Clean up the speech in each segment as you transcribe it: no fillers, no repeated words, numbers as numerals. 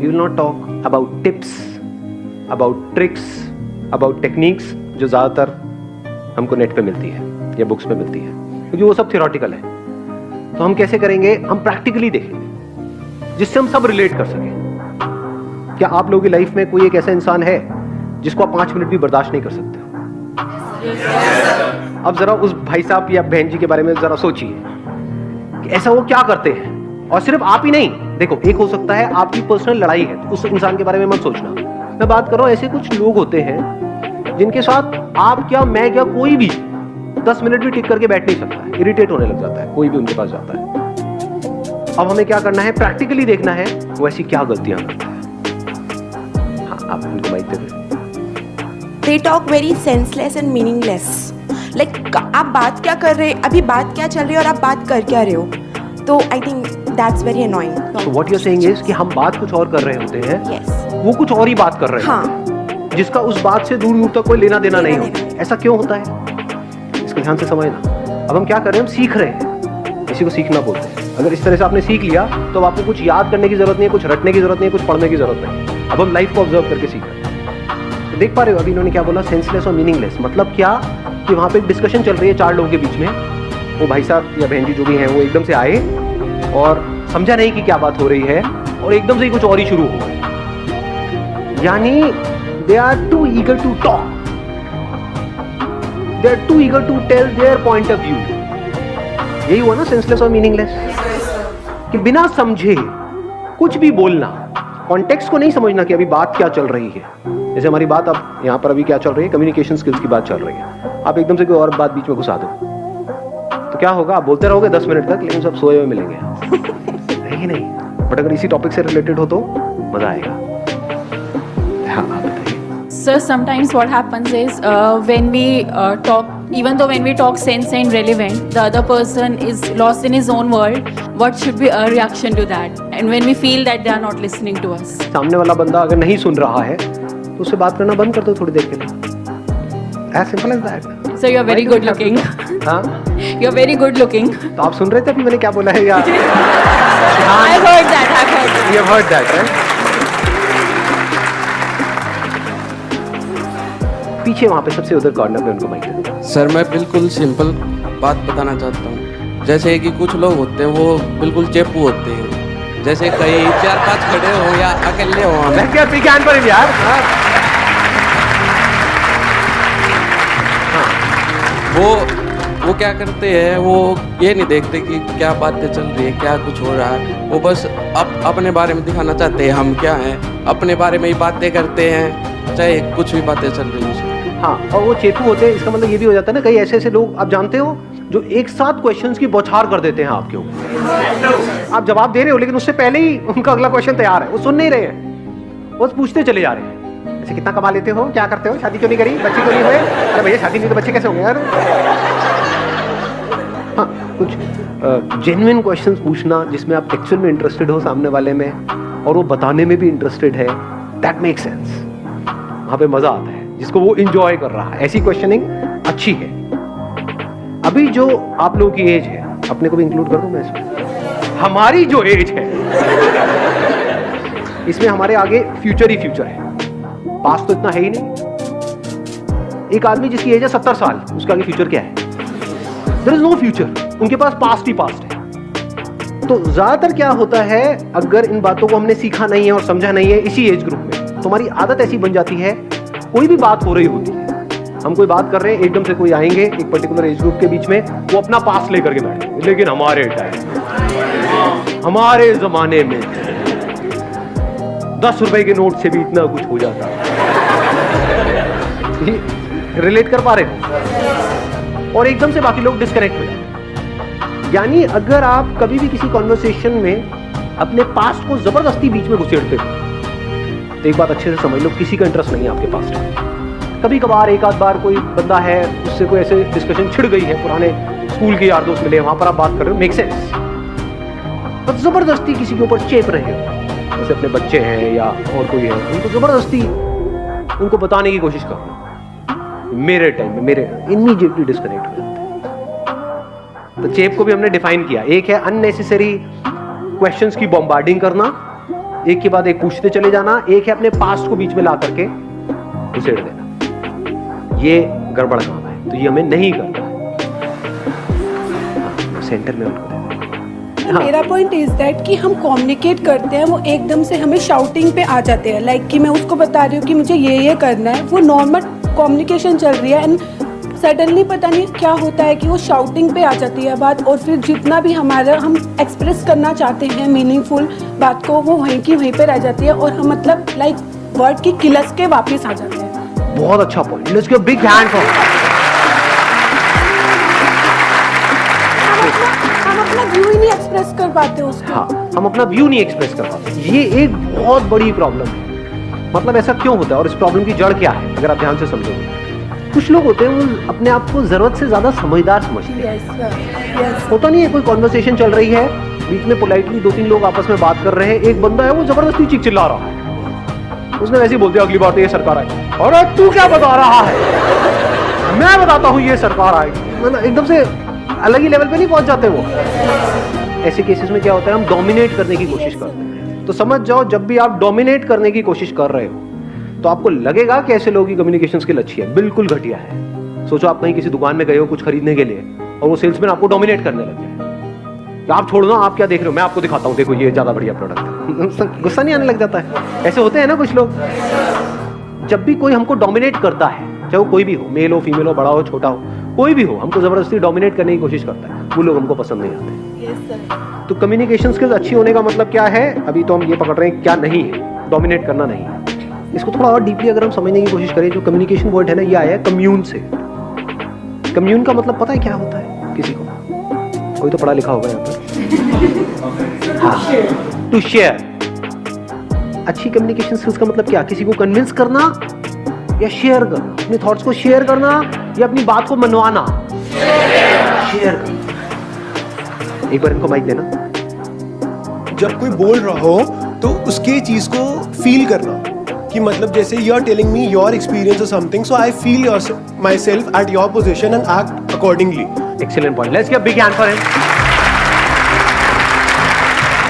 We will not talk about tips, about tricks, about techniques जो ज़्यादातर हमको net पे मिलती है या बुक्स पे मिलती है, क्योंकि वो सब थियोरेटिकल है। तो हम कैसे करेंगे? हम प्रैक्टिकली देखेंगे जिससे हम सब रिलेट कर सकें। क्या आप लोगों की लाइफ में कोई एक ऐसा इंसान है जिसको आप 5 मिनट भी बर्दाश्त नहीं कर सकते हो? अब जरा उस भाई साहब या बहन जी के बारे में जरा सोचिए कि ऐसा वो क्या करते हैं। और सिर्फ आप ही नहीं, देखो एक हो सकता है आपकी पर्सनल लड़ाई है, तो उस इंसान के बारे में मत सोचना। मैं बात कर रहा हूं ऐसे कुछ लोग होते हैं जिनके साथ आप क्या, मैं क्या, कोई भी 10 मिनट भी टिक करके बैठ नहीं सकता, इरिटेट होने लग जाता है कोई भी उनके पास जाता है। अब हमें क्या करना है? प्रैक्टिकली देखना है वो ऐसी क्या गलतियां करता है। हाँ, आप उनको माइक दे दें। They talk very senseless and meaningless. Like आप बात क्या कर रहे, अभी बात क्या चल रही है और आप बात कर क्या रहे हो? तो I think that's very annoying. So what you're saying is कि हम बात कुछ और कर रहे होते हैं, Yes. वो कुछ और ही बात कर रहे हैं, हाँ. जिसका उस बात से दूर दूर तक कोई लेना देना नहीं होता। ऐसा क्यों होता है? इसको ध्यान से समझना। अब हम क्या कर रहे हैं? हम सीख रहे हैं, इसी को सीखना बोलते हैं। अगर इस तरह से आपने सीख लिया तो आपको कुछ याद करने की जरूरत नहीं है, कुछ रटने की जरूरत नहीं है, कुछ पढ़ने की जरूरत नहीं। अब हम लाइफ को ऑब्जर्व करके सीख रहे हैं। तो देख पा रहे हो अभी इन्होंने क्या बोला? सेंसलेस और मीनिंगलेस। मतलब क्या कि वहाँ पे एक डिस्कशन चल रही है 4 लोगों के बीच में, वो भाई साहब या बहन जी जो भी हैं वो एकदम से आए और समझा नहीं कि क्या बात हो रही है और एकदम से ही कुछ और ही शुरू हो गया। यानी they are too eager to talk, they are too eager to tell their point of view. यही हुआ ना सेंसलेस और मीनिंगलेस, कि बिना समझे कुछ भी बोलना, कॉन्टेक्स्ट को नहीं समझना कि अभी बात क्या चल रही है। जैसे हमारी बात अब यहाँ पर अभी क्या चल रही है? कम्युनिकेशन स्किल्स की बात चल रही है। आप एकदम से कोई और बात बीच में घुसा दो तो क्या होगा? आप बोलते रहोगे 10 मिनट तक, लेकिन सब सोए हुए मिलेंगे है कि नहीं? बट अगर इसी टॉपिक से रिलेटेड हो तो मजा आएगा। हाँ, आप बताइए। Sir, sometimes what happens is when we talk, even though when we talk sense and relevant, the other person is lost in his own world. What should be our reaction to that? And when we feel that they are not listening to us. सामने वाला बंदा अगर नहीं सुन रहा है तो उससे बात करना बंद कर दो थोड़ी देर के लिए। As simple as that. So you are very good looking. हाँ, You are very good looking. तो आप सुन रहे थे अभी मैंने क्या बोला है या? I've heard that. I've heard that. You have heard that, right? पीछे वहाँ पे सबसे उधर कॉर्नर पे उनको माइक दे दो। सर मैं बिल्कुल सिंपल बात बताना चाहता हूँ। जैसे कि कुछ लोग होते हैं वो बिल्कुल चेपू होते हैं, जैसे कहीं 4-5 खड़े हो या अकेले हो। मैं क्या विज्ञान पर यार। वो क्या करते हैं, वो ये नहीं देखते कि क्या बातें चल रही है, क्या कुछ हो रहा है। वो बस अपने बारे में दिखाना चाहते हैं हम क्या हैं, अपने बारे में ही बातें करते हैं, चाहे कुछ भी बातें चल रही हैं। हाँ, और वो चेपू होते हैं। इसका मतलब ये भी हो जाता है ना, कई ऐसे ऐसे लोग आप जानते हो जो एक साथ क्वेश्चंस की बौछार कर देते हैं आपके ऊपर। आप जवाब दे रहे हो लेकिन उससे पहले ही उनका अगला क्वेश्चन तैयार है, वो सुन नहीं रहे हैं, वो पूछते चले जा रहे हैं। जैसे कितना कमा लेते हो, क्या करते हो, शादी क्यों नहीं करी, बच्चे क्यों नहीं हुए? अरे भैया शादी नहीं तो बच्चे कैसे होंगे यार? हाँ, कुछ जेन्युइन क्वेश्चंस पूछना जिसमें आप एक्चुअल में इंटरेस्टेड हो सामने वाले में और वो बताने में भी इंटरेस्टेड है, दैट मेक सेंस। वहाँ पे मजा आता है जिसको वो इंजॉय कर रहा है। ऐसी क्वेश्चनिंग अच्छी है। अभी जो आप लोगों की एज है, अपने को भी इंक्लूड कर दूं मैं इसमें, हमारी जो एज है इसमें हमारे आगे फ्यूचर ही फ्यूचर है, पास्ट तो इतना है ही नहीं। एक आदमी जिसकी एज है 70 साल, उसके आगे फ्यूचर क्या है? देयर इज नो फ्यूचर, उनके पास पास्ट ही पास्ट है। तो ज्यादातर क्या होता है, अगर इन बातों को हमने सीखा नहीं है और समझा नहीं है इसी एज ग्रुप में, तो हमारी आदत ऐसी बन जाती है, कोई भी बात हो रही होती है, हम कोई बात कर रहे हैं, एकदम से कोई आएंगे एक पर्टिकुलर एज ग्रुप के बीच में, वो अपना पास लेकर के बैठेंगे, लेकिन हमारे टाइम, हमारे जमाने में 10 रुपए के नोट से भी इतना कुछ हो जाता है। रिलेट कर पा रहे हो? और एकदम से बाकी लोग डिस्कनेक्ट हो जाते। यानी अगर आप कभी भी किसी कॉन्वर्सेशन में अपने पास्ट को जबरदस्ती बीच में घुसेड़ते हो तो एक बात अच्छे से समझ लो, किसी का इंटरेस्ट नहीं है आपके पास्ट में। कभी कभार एक आध बार कोई बंदा है, उससे कोई ऐसे डिस्कशन छिड़ गई है, पुराने स्कूल के यार दोस्त मिले, वहां पर आप बात कर रहे हो, मेक सेंस। पर जबरदस्ती किसी के ऊपर चेप रहे हो, जैसे अपने बच्चे हैं या और कोई है, उनको जबरदस्ती उनको बताने की कोशिश करो, मेरे टाइम में मेरे इमीडिएटली डिस्कनेक्ट हो जाते हैं। तो चेप को भी हमने डिफाइन किया, एक है अननेसेसरी क्वेश्चंस की बॉम्बार्डिंग करना, एक के बाद एक पूछते चले जाना, एक है अपने पास्ट को बीच में ला करके घुसेड़ देना। ये गड़बड़ काम है, तो ये हमें नहीं करना है। सेंटर में उनको देना। हाँ। मेरा पॉइंट इज दैट कि हम कम्युनिकेट करते हैं, वो एकदम से हमें शाउटिंग पे आ जाते हैं, लाइक कि मैं उसको बता रही हूँ कि मुझे ये करना है, वो नॉर्मल कम्युनिकेशन चल रही है एंड सडनली पता नहीं क्या होता है कि वो शाउटिंग पे आ जाती है बात, और फिर जितना भी हमारा हम एक्सप्रेस करना चाहते हैं मीनिंगफुल बात को, वो वहीं की वहीं पे रह जाती है और हम मतलब लाइक वर्ड की किलस के वापस आ जाते हैं। बहुत अच्छा point, let's give big hand for. हम अपना व्यू ही नहीं एक्सप्रेस कर पाते उसको। हाँ, हम अपना व्यू नहीं एक्सप्रेस कर पाते। ये एक बहुत बड़ी प्रॉब्लम है। मतलब ऐसा क्यों होता है और इस प्रॉब्लम की जड़ क्या है, अगर आप ध्यान से समझोगे। कुछ लोग होते हैं वो अपने आप को जरूरत से ज्यादा समझदार समझते हैं। यस होता नहीं है, कोई कॉन्वर्सेशन चल रही है, बीच में पोलाइटली 2-3 लोग आपस में बात कर रहे हैं, एक बंदा है वो जबरदस्ती चीख चिल्ला रहा है, उसने वैसे ही बोल दिया अगली बार तो ये सरकार आएगी। अरे तू क्या बता रहा है, मैं बताता हूँ ये सरकार आएगी। मतलब एकदम से अलग ही लेवल पे नहीं पहुंच जाते वो। ऐसे केसेस में क्या होता है, हम डोमिनेट करने की कोशिश करते हैं। तो समझ जाओ, जब भी आप डोमिनेट करने की कोशिश कर रहे हो तो आपको लगेगा कि ऐसे लोगों की कम्युनिकेशन स्किल अच्छी है, बिल्कुल घटिया है। सोचो आप कहीं किसी दुकान में गए हो कुछ खरीदने के लिए और वो सेल्समैन आपको डोमिनेट करने लग जाए, आप छोड़ो ना, आप क्या देख रहे हो, मैं आपको दिखाता हूँ, देखो ये ज्यादा बढ़िया प्रोडक्ट है। गुस्सा नहीं आने लग जाता है? ऐसे होते हैं ना कुछ लोग। जब भी कोई हमको डोमिनेट करता है, चाहे वो कोई भी हो, मेल हो, फीमेल हो, बड़ा हो, छोटा हो, कोई भी हो, हमको जबरदस्ती डोमिनेट करने की कोशिश करता है, वो लोग हमको पसंद नहीं आते। तो कम्युनिकेशन स्किल्स अच्छी होने का मतलब क्या है, अभी तो हम ये पकड़ रहे हैं क्या नहीं है, डोमिनेट करना नहीं है। इसको थोड़ा और डीपली अगर हम समझने की कोशिश करें, जो कम्युनिकेशन वर्ड है ना, ये आया है कम्यून से। कम्यून का मतलब पता है क्या होता है किसी को? कोई तो पढ़ा लिखा होगा यहाँ पर। हाँ, टू शेयर। अच्छी कम्युनिकेशन स्किल्स का मतलब क्या? किसी को कन्विंस करना या शेयर करना, अपने थॉट्स को शेयर करना या अपनी बात को मनवाना। शेयर करना। एक बार इनको माइक देना। जब कोई बोल रहा हो तो उसके चीज को फील करना, कि मतलब जैसे you are telling me your experience और something, so I feel myself at your position and act accordingly. Excellent point, let's give big hand for him.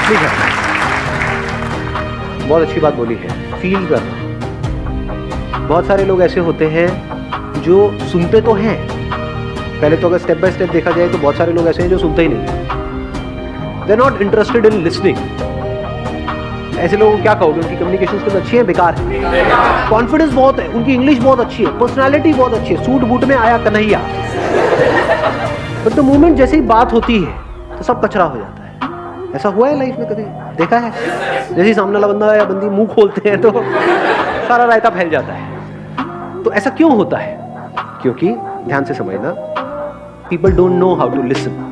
ठीक है, बहुत अच्छी बात बोली है, फील करना। बहुत सारे लोग ऐसे होते हैं जो सुनते तो हैं, पहले तो अगर स्टेप बाय स्टेप देखा जाए तो बहुत सारे लोग ऐसे हैं जो सुनते ही नहीं, they are not interested in listening. ऐसे लोगों को क्या कहोगे? उनकी कम्युनिकेशन स्किल्स अच्छी है, बेकार है। कॉन्फिडेंस बहुत है, उनकी इंग्लिश बहुत अच्छी है, पर्सनालिटी बहुत अच्छी है, सूट बूट में आया कन्हैया, बट द मोमेंट जैसे ही बात होती है तो सब कचरा हो जाता है। ऐसा हुआ है लाइफ में कभी? देखा है? जैसे ही सामने वाला बंदा या बंदी मुंह खोलते हैं तो सारा रायता फैल जाता है। तो ऐसा क्यों होता है? क्योंकि ध्यान से समझना, people don't know how to listen.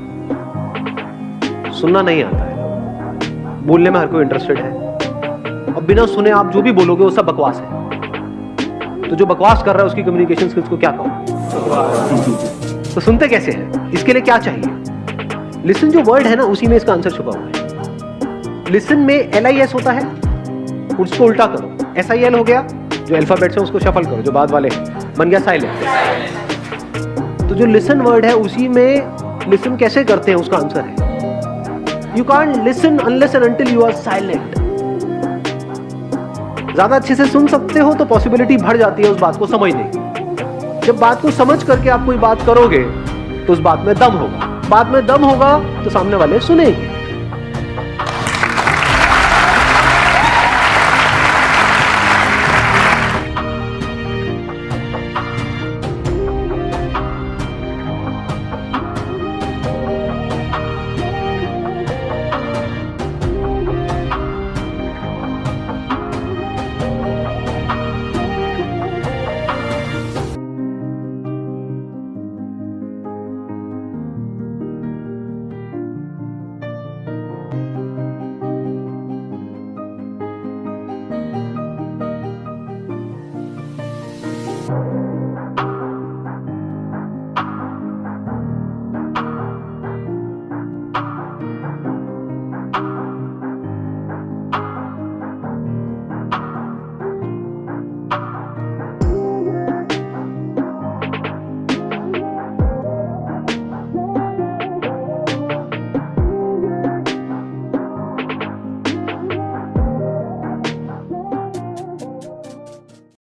सुनना नहीं आता है, बोलने में हर कोई इंटरेस्टेड है, अब बिना सुने आप जो भी बोलोगे वो सब बकवास है। तो जो बकवास कर रहा है उसकी कम्युनिकेशन स्किल्स को क्या कहो? तो सुनते कैसे हैं? इसके लिए क्या चाहिए? लिसन जो वर्ड है ना, उसी में इसका आंसर छुपा हुआ है। लिसन में LIS होता है, उसको उल्टा करो, SIL हो गया, जो अल्फाबेट्स है उसको शफल करो, जो बाद वाले बन गया साइलेंट। तो जो लिसन वर्ड है उसी में लिसन कैसे करते हैं उसका आंसर है, you can't listen unless and until you are silent. ज्यादा अच्छे से सुन सकते हो तो पॉसिबिलिटी बढ़ जाती है उस बात को समझने की। जब बात को समझ करके आप कोई बात करोगे तो उस बात में दम होगा, बात में दम होगा तो सामने वाले सुनेंगे।